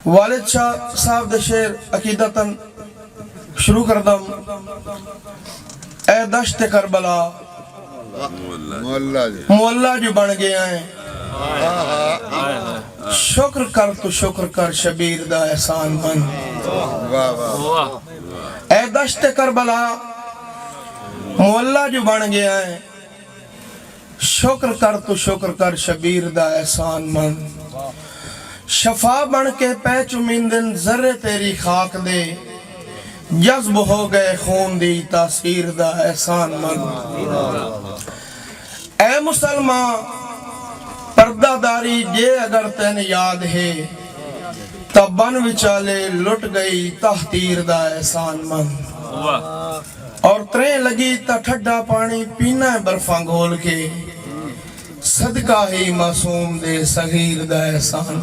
वालिद शाह साहब दे शेर अकीदतन शुरू कर दम। ए दश्त करबला मोहल्ला जो बन गया है, शुक्र कर तू शुक्र कर शबीर दा एहसान मन। ए दश्त करबला मोहल्ला जो बन गया है, शुक्र कर तू शुक्र कर शबीर दा एहसान मन। शफा बन के पै चुमिंदन जर्रे तेरी खाक दे, जज्ब हो गए खून दी तासीर दा एहसान मन। ऐ मुसलमान पर्दादारी जे अगर तेन याद है, तब बन विचाले लुट गई तहतीर दा एहसान मन। और त्रे लगी ता ठड्डा पानी पीना बर्फा घोल के, सदका ही मासूम दे सगीर दा एहसान।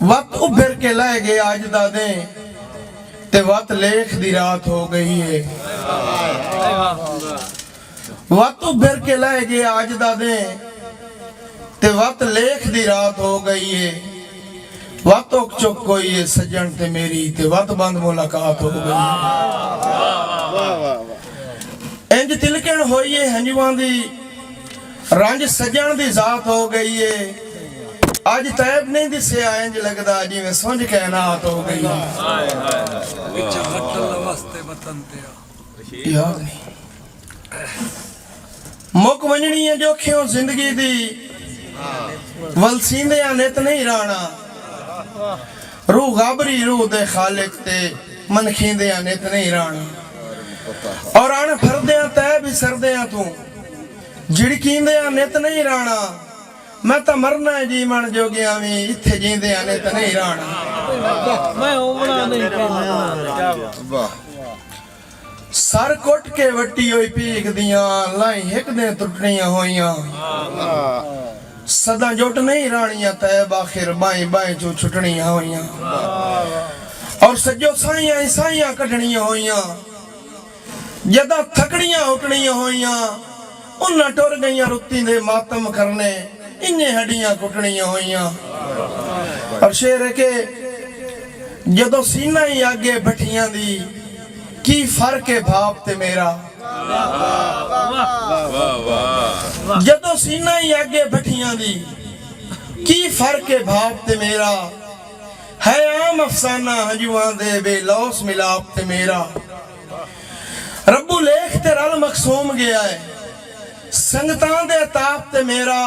वत उभर के लै गए आज दादे, ते वत लेख दी रात हो गई है। वत उभर के लै गए आज दादे, ते वत लेख दी रात हो गई है। वत उक चुक कोई है सज्जन ते मेरी, ते वत बंद मुलाकात हो गई है। इंज तिलकण होई है हंजुआं दी, रंज सज्जन दी जात हो गई है। आज तैब नहीं दिसे इंज लगदा जिवें सुंझ कैनात हो गई। मुक वंजनी है जोखियों जिंदगी दी, वलसींदे नित नहीं राणा। रूह गाबरी रूह दे खालिक ते मन खींदे नित नहीं राणा। और अण फरदे तैब ही सरदे तू, झिड़कींदे नित नहीं राणा। मैं तो मरना है जीवन जोगिया भी, इत्थे जींदे ने तो नहीं राणा। मैं उमड़ा नहीं कहना। सर कुट के वट्टी होई पीक दियां, लाई हिक दे टुटनियां होइयां। सदा जुट नहीं राणियां, तैब आखिर बाएं बाएं चो छुटनियां होइयां। और सजो साइयां ईसाइयां कढनियां होइयां, जदा थकड़ियां उठनियां होइयां। उन्हां टुर गईयां रुत्ती दे मातम करने, इन्ने हड्डियां कुटनियां होइयां। और शेर है के जदों सीना ही आगे भट्टियां दी, की फर्क है भाप ते मेरा। जदों सीना ही आगे भट्टियां दी, की फर्क है भाप ते मेरा। है आम अफसाना हंजुआं दे बेलौस मिलाप ते मेरा। रब्बू लेख ते रल मकसूम गया है, संगतां दे ताप ते मेरा।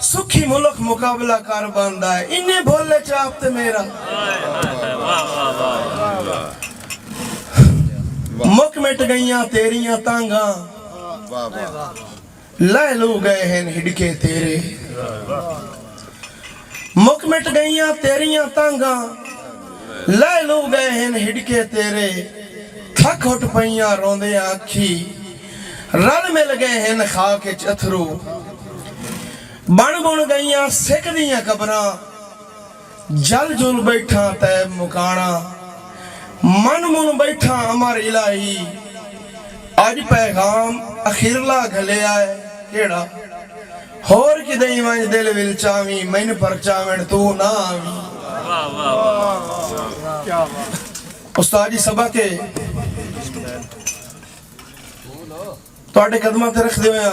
सुखी मुल्क मुकाबला कर बंदा है, इन्ने भोले चाप ते मेरा। मुक मिट गईयां तेरियां तांगा, लै लू गए हैं हिड़के तेरे। मुक मिट गईयां तेरियां तांगा, लै लू गए हैं हिड़के तेरे। थक उठ पईयां रोंदे आखी, रल मिल गए हैं खाक च अथरू। बन बुन गईयां सिख दियां कबरां, जल जुल बैठा तैब मुकाना। मन मुन बैठा अमर इलाही, अज पैगाम अखिरला घलिया है केड़ा। होर किदई वंज दिल विल चावी, मैन पर चावण तू ना आवी। उस्ताद जी सभा के तुहाडे कदमां ते रखदे होया,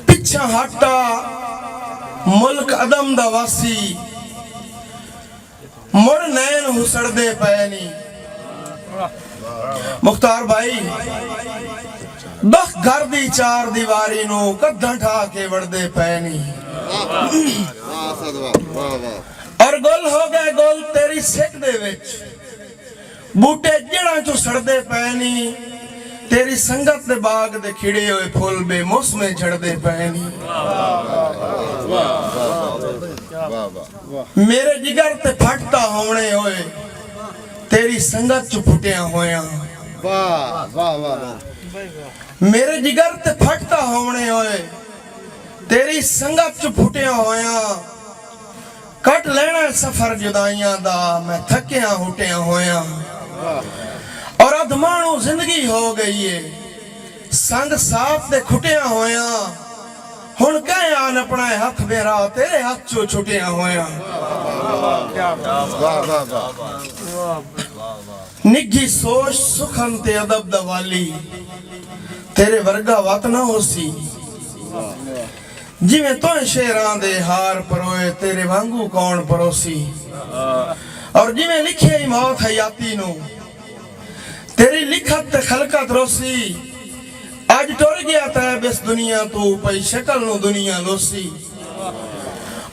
पिछा हटा मुल्क अदम दा वासी। मुड़ नैन हुसड़दे पे नी। मुख्तार भाई दख घर दी चार दीवारी नू कद्दां ठा के वड़दे पे नी। और गुल हो गए गुल तेरी सिक दे विच, बूटे जड़ां चो सड़दे पे नी। तेरी संगत दे बाग दे खिड़े हुए फुल बेमौसमे झड़दे पे नी। मेरे जिगर ते फटता होने होए, तेरी संगत च फुटिया होया। मेरे जिगर ते फटता होने होए, तेरी संगत च फुटिया होया। कट लेना सफर जुदाइयां दा, मैं थकिया हुटिया होया। और अधमानू जिंदगी हो गई है, संग साथ दे खुटिया होया। हुण कह आन अपना हथ मेरा तेरे हाथ चो छुटिया होया निगी सोच सुखन ते अदब दवाली तेरे वर्गा वत ना होसी जिवें तो शेरां दे हार परोए तेरे वांगू कौन परोसी और जिवें लिखे मौत हयाती नू तेरी लिखत ते खलकत रोसी आज टुर गया तैब इस दुनिया तू पई शक्ल नू दुनिया लोसी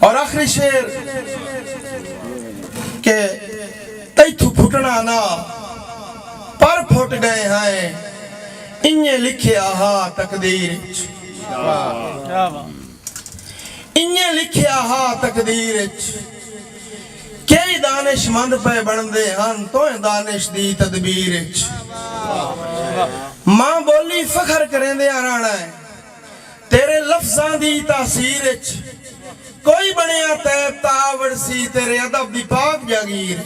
और आखिरी शेर के तैथू फुटना ना पर फुट गए हैं इन्ने लिखिया हा तकदीर इन्ने लिखिया हा तकदीर कई दानिशमंद पे बनते हैं तो दानिश दी तदबीर मां बोली फखर करेंदे राणा है तेरे लफ्जां दी तासीर कोई बनिया तैब तावड़ सी तेरे अदब दी पाक जागीर